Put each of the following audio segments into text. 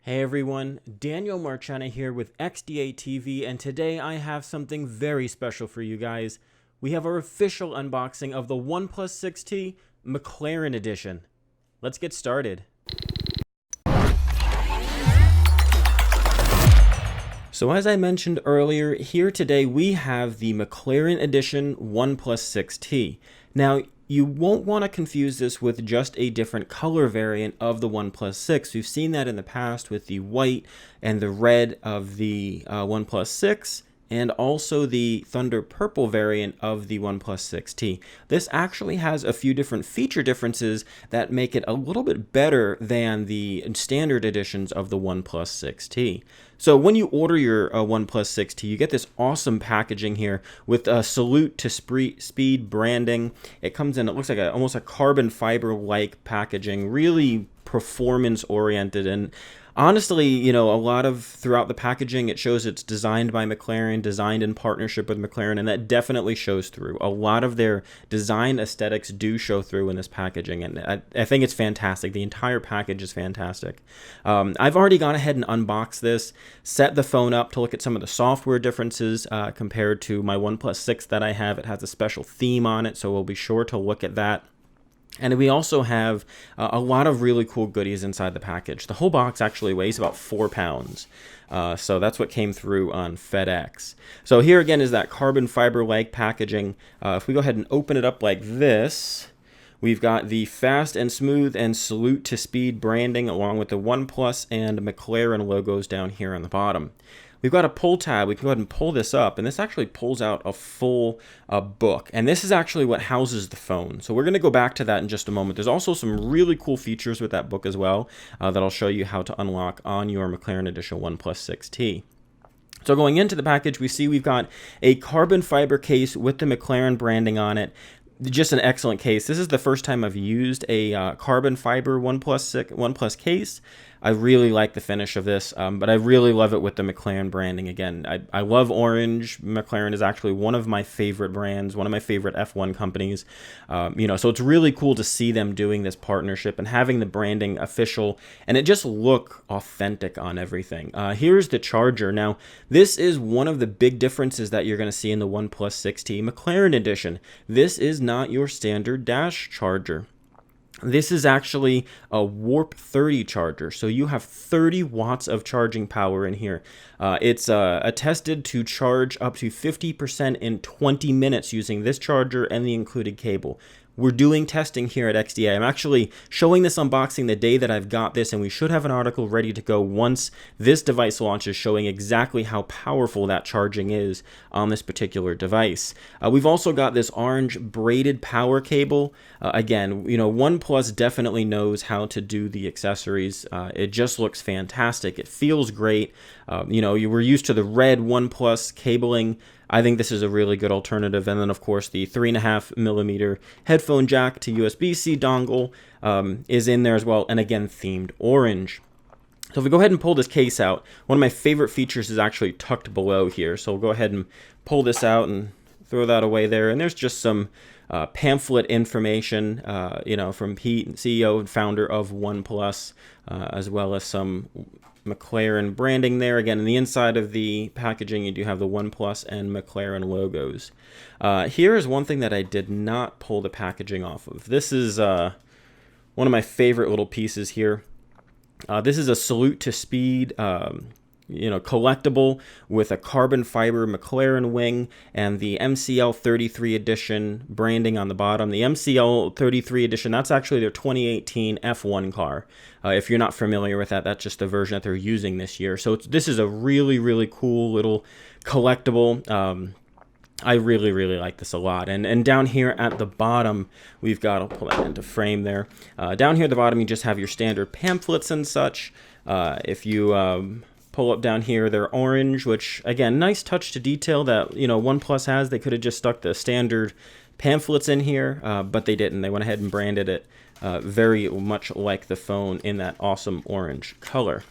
Hey everyone, Daniel Marchena here with XDA TV, and today I have something very special for you guys. We have our official unboxing of the OnePlus 6T McLaren Edition. Let's get started. So as I mentioned earlier, here today we have the McLaren Edition OnePlus 6T. Now, you won't want to confuse this with just a different color variant of the OnePlus 6. We've seen that in the past with the white and the red of the OnePlus 6, and also the Thunder Purple variant of the OnePlus 6T. This actually has a few different feature differences that make it a little bit better than the standard editions of the OnePlus 6T. So when you order your OnePlus 6T, you get this awesome packaging here with a salute to speed branding. It comes in, it looks like almost a carbon fiber-like packaging, really performance oriented, and honestly, you know, a lot of throughout the packaging, it shows it's designed by McLaren, designed in partnership with McLaren, and that definitely shows through. A lot of their design aesthetics do show through in this packaging, and I think it's fantastic. The entire package is fantastic. I've already gone ahead and unboxed this, set the phone up to look at some of the software differences compared to my OnePlus 6 that I have. It has a special theme on it, so we'll be sure to look at that. And we also have a lot of really cool goodies inside the package. The whole box actually weighs about 4 pounds. So that's what came through on FedEx. So here again is that carbon fiber-like packaging. If we go ahead and open it up like this, we've got the fast and smooth and salute to speed branding along with the OnePlus and McLaren logos down here on the bottom. We've got a pull tab. We can go ahead and pull this up, and this actually pulls out a full book. And this is actually what houses the phone. So we're going to go back to that in just a moment. There's also some really cool features with that book as well that I'll show you how to unlock on your McLaren Edition OnePlus 6T. So going into the package, we see we've got a carbon fiber case with the McLaren branding on it. Just an excellent case. This is the first time I've used a carbon fiber OnePlus case. I really like the finish of this, but I really love it with the McLaren branding. Again, I love orange. McLaren is actually one of my favorite brands, one of my favorite F1 companies. You know, so it's really cool to see them doing this partnership and having the branding official, and it just look authentic on everything. Here's the charger. Now, this is one of the big differences that you're going to see in the OnePlus 6T McLaren Edition. This is not your standard dash charger. This is actually a Warp 30 charger, so you have 30 watts of charging power in here. It's attested to charge up to 50% in 20 minutes using this charger and the included cable. We're doing testing here at XDA. I'm actually showing this unboxing the day that I've got this, and we should have an article ready to go once this device launches showing exactly how powerful that charging is on this particular device. We've also got this orange braided power cable. Again, you know, OnePlus definitely knows how to do the accessories. It just looks fantastic. It feels great. You know, you were used to the red OnePlus cabling. I think this is a really good alternative. And then, of course, the 3.5mm headphone jack to USB-C dongle is in there as well. And again, themed orange. So if we go ahead and pull this case out, one of my favorite features is actually tucked below here. So we'll go ahead and pull this out and throw that away there. And there's just some pamphlet information, you know, from Pete, CEO and founder of OnePlus, as well as some McLaren branding there. Again, in the inside of the packaging, you do have the OnePlus and McLaren logos. Here is one thing that I did not pull the packaging off of. This is one of my favorite little pieces here. This is a salute to speed, you know, collectible with a carbon fiber McLaren wing and the MCL 33 edition branding on the bottom. The MCL 33 edition, that's actually their 2018 F1 car. If you're not familiar with that, that's just the version that they're using this year. So this is a really, really cool little collectible. I really, really like this a lot. And down here at the bottom, we've got, I'll pull that into frame there. Down here at the bottom, you just have your standard pamphlets and such. If you pull up down here, they're orange, which, again, nice touch to detail that, you know, OnePlus has. They could have just stuck the standard pamphlets in here, but they didn't. They went ahead and branded it very much like the phone in that awesome orange color.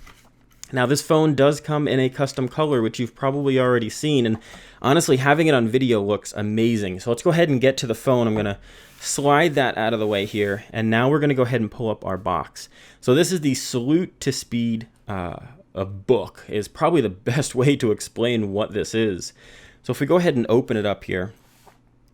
Now, this phone does come in a custom color, which you've probably already seen, and honestly, having it on video looks amazing. So let's go ahead and get to the phone. I'm going to slide that out of the way here, and now we're going to go ahead and pull up our box. So this is the Salute to Speed a book, is probably the best way to explain what this is. So if we go ahead and open it up here,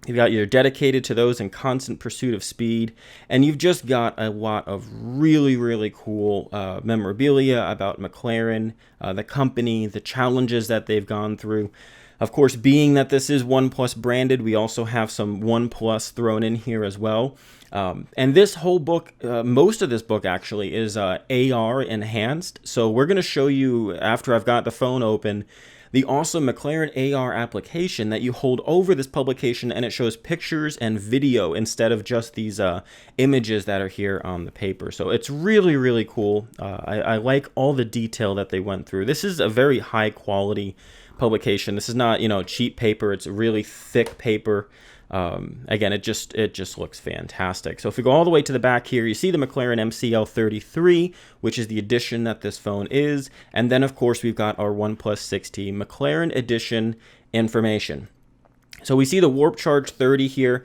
you've got your dedicated to those in constant pursuit of speed, and you've just got a lot of really, really cool memorabilia about McLaren, the company, the challenges that they've gone through. Of course, being that this is OnePlus branded, we also have some OnePlus thrown in here as well. And this whole book, most of this book actually, is AR enhanced. So we're going to show you, after I've got the phone open, the awesome McLaren AR application that you hold over this publication, and it shows pictures and video instead of just these images that are here on the paper. So it's really, really cool. I like all the detail that they went through. This is a very high quality publication. This is not, cheap paper. It's really thick paper. Again, it just looks fantastic. So if we go all the way to the back here, you see the McLaren MCL33, which is the edition that this phone is. And then, of course, we've got our OnePlus 6T McLaren Edition information. So we see the Warp Charge 30 here.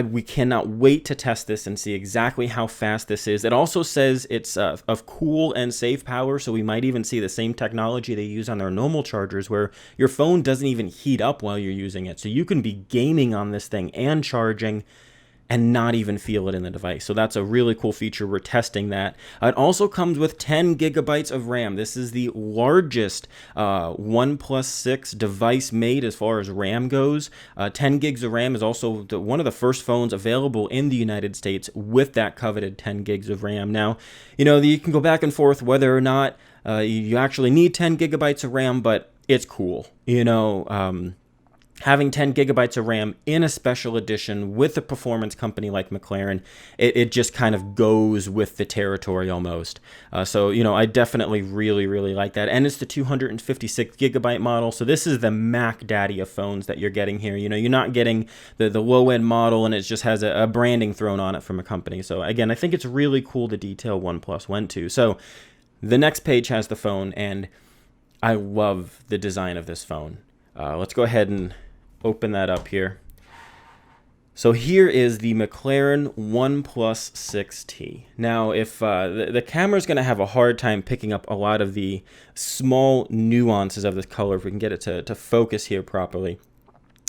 We cannot wait to test this and see exactly how fast this is. It also says it's of cool and safe power, so we might even see the same technology they use on their normal chargers, where your phone doesn't even heat up while you're using it. So you can be gaming on this thing and charging and not even feel it in the device. So that's a really cool feature. We're testing that. It also comes with 10 gigabytes of RAM. This is the largest OnePlus 6 device made as far as RAM goes. 10 gigs of RAM is also one of the first phones available in the United States with that coveted 10 gigs of RAM. Now, you can go back and forth whether or not you actually need 10 gigabytes of RAM, but it's cool. Having 10 gigabytes of RAM in a special edition with a performance company like McLaren, it just kind of goes with the territory almost. So I definitely really, really like that. And it's the 256 gigabyte model. So this is the Mac Daddy of phones that you're getting here. You're not getting the low end model and it just has a branding thrown on it from a company. So again, I think it's really cool the detail OnePlus went to. So the next page has the phone, and I love the design of this phone. Let's go ahead and open that up here. So here is the McLaren OnePlus 6T. Now, if the camera's going to have a hard time picking up a lot of the small nuances of this color, if we can get it to focus here properly.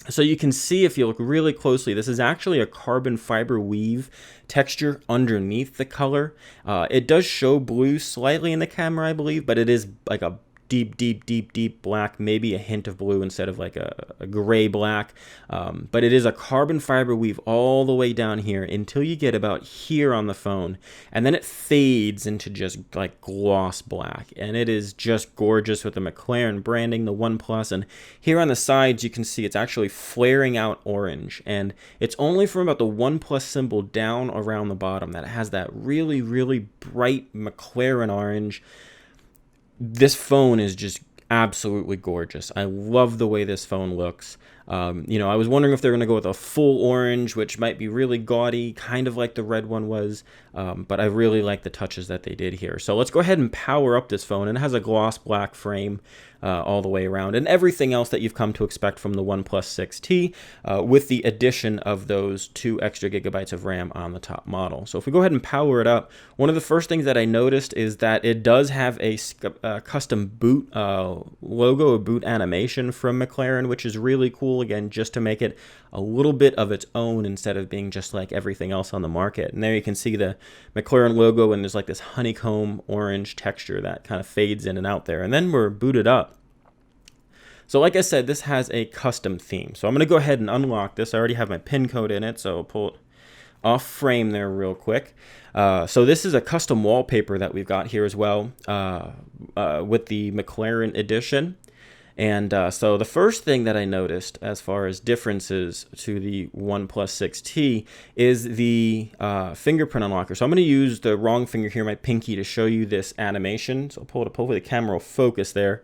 So you can see, if you look really closely, this is actually a carbon fiber weave texture underneath the color. It does show blue slightly in the camera, I believe, but it is like a deep black, maybe a hint of blue instead of like a gray black. But it is a carbon fiber weave all the way down here until you get about here on the phone. And then it fades into just like gloss black. And it is just gorgeous with the McLaren branding, the OnePlus. And here on the sides, you can see it's actually flaring out orange. And it's only from about the OnePlus symbol down around the bottom that it has that really, really bright McLaren orange. This phone is just absolutely gorgeous. I love the way this phone looks. I was wondering if they're going to go with a full orange, which might be really gaudy, kind of like the red one was. But I really like the touches that they did here. So let's go ahead and power up this phone. And it has a gloss black frame all the way around, and everything else that you've come to expect from the OnePlus 6T, with the addition of those 2 extra gigabytes of RAM on the top model. So if we go ahead and power it up, one of the first things that I noticed is that it does have a custom boot logo, a boot animation from McLaren, which is really cool, again, just to make it a little bit of its own instead of being just like everything else on the market. And there you can see the McLaren logo, and there's like this honeycomb orange texture that kind of fades in and out there. And then we're booted up. So like I said, this has a custom theme. So I'm going to go ahead and unlock this. I already have my PIN code in it, so I'll pull it off frame there real quick. So this is a custom wallpaper that we've got here as well, with the McLaren Edition. And so the first thing that I noticed as far as differences to the OnePlus 6T is the fingerprint unlocker. So I'm going to use the wrong finger here, my pinky, to show you this animation. So I'll pull it up, hopefully the camera will focus there.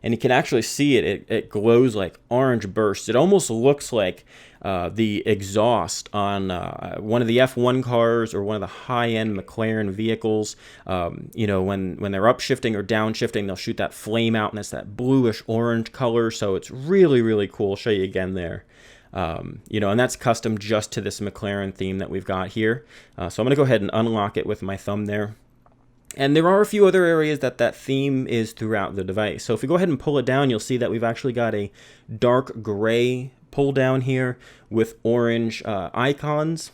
And you can actually see it glows like orange bursts. It almost looks like the exhaust on one of the F1 cars or one of the high-end McLaren vehicles. You know, when they're upshifting or downshifting, they'll shoot that flame out, and it's that bluish orange color. So it's really, really cool. I'll show you again there. You know, and that's custom just to this McLaren theme that we've got here. So I'm going to go ahead and unlock it with my thumb there. And there are a few other areas that that theme is throughout the device. So if we go ahead and pull it down, you'll see that we've actually got a dark gray pull down here with orange icons.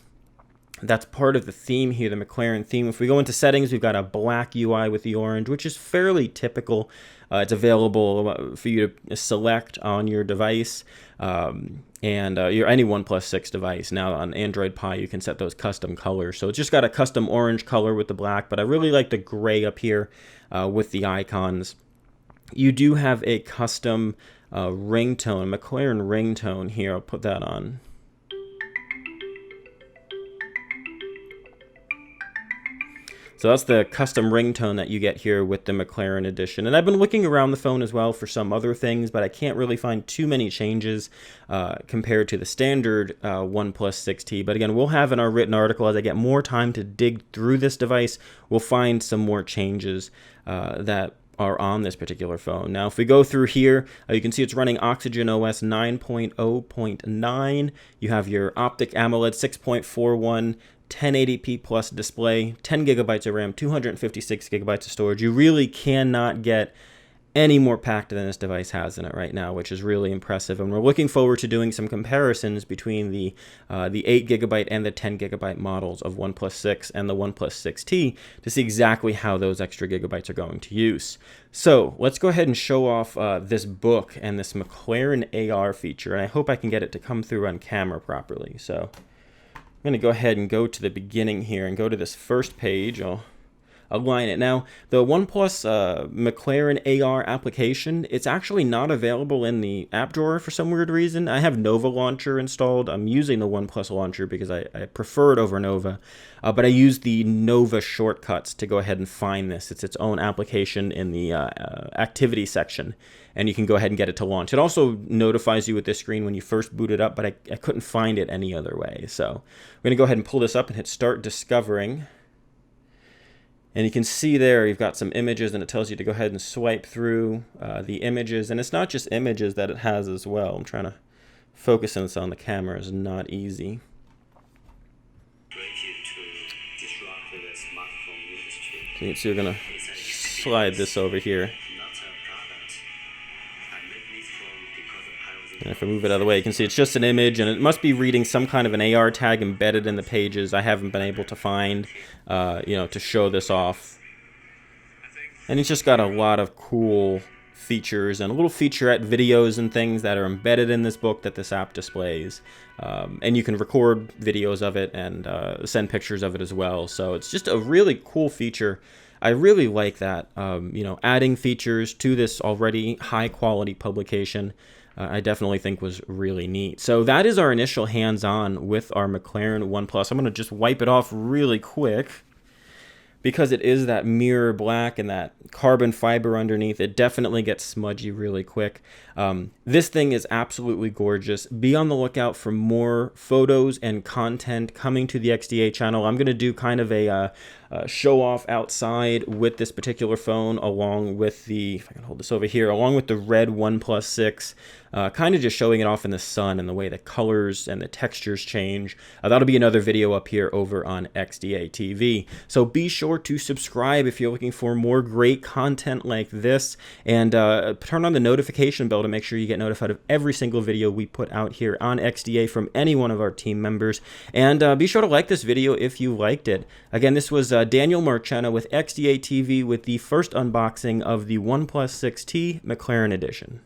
That's part of the theme here, the McLaren theme. If we go into settings, we've got a black UI with the orange, which is fairly typical. It's available for you to select on your device and your any OnePlus 6 device. Now on Android Pie, you can set those custom colors. So it's just got a custom orange color with the black, but I really like the gray up here with the icons. You do have a custom ringtone, McLaren ringtone here. I'll put that on. So that's the custom ringtone that you get here with the McLaren Edition. And I've been looking around the phone as well for some other things, but I can't really find too many changes compared to the standard OnePlus 6T. But again, we'll have in our written article, as I get more time to dig through this device, we'll find some more changes that are on this particular phone. Now, if we go through here, you can see it's running Oxygen OS 9.0.9. You have your Optic AMOLED 6.41, 1080p plus display, 10 gigabytes of RAM, 256 gigabytes of storage. You really cannot get any more packed than this device has in it right now, which is really impressive. And we're looking forward to doing some comparisons between the 8 gigabyte and the 10 gigabyte models of OnePlus 6 and the OnePlus 6T to see exactly how those extra gigabytes are going to use. So let's go ahead and show off this book and this McLaren AR feature. And I hope I can get it to come through on camera properly. So I'm going to go ahead and go to the beginning here and go to this first page. I'll align it. Now, the OnePlus McLaren AR application, it's actually not available in the app drawer for some weird reason. I have Nova Launcher installed. I'm using the OnePlus Launcher because I prefer it over Nova. But I use the Nova shortcuts to go ahead and find this. It's its own application in the activity section, and you can go ahead and get it to launch. It also notifies you with this screen when you first boot it up, but I couldn't find it any other way. So I'm going to go ahead and pull this up and hit Start Discovering. And you can see there you've got some images, and it tells you to go ahead and swipe through the images. And it's not just images that it has as well. I'm trying to focus this on the camera. It's not easy. So you're going to slide this over here. And if I move it out of the way, you can see it's just an image, and it must be reading some kind of an AR tag embedded in the pages. I haven't been able to find, you know, to show this off. And it's just got a lot of cool features and little featurette videos and things that are embedded in this book that this app displays. And you can record videos of it and send pictures of it as well. So it's just a really cool feature. I really like that, you know, adding features to this already high quality publication. I definitely think was really neat. So that is our initial hands-on with our McLaren OnePlus. I'm going to just wipe it off really quick because it is that mirror black and that carbon fiber underneath. It definitely gets smudgy really quick. This thing is absolutely gorgeous. Be on the lookout for more photos and content coming to the XDA channel. I'm going to do kind of a show off outside with this particular phone, along with the, if I can hold this over here, along with the red OnePlus 6, kind of just showing it off in the sun and the way the colors and the textures change. That'll be another video up here over on XDA TV. So be sure to subscribe if you're looking for more great content like this, and turn on the notification bell to make sure you get notified of every single video we put out here on XDA from any one of our team members. And be sure to like this video if you liked it. Again, this was Daniel Marchena with XDA TV with the first unboxing of the OnePlus 6T McLaren Edition.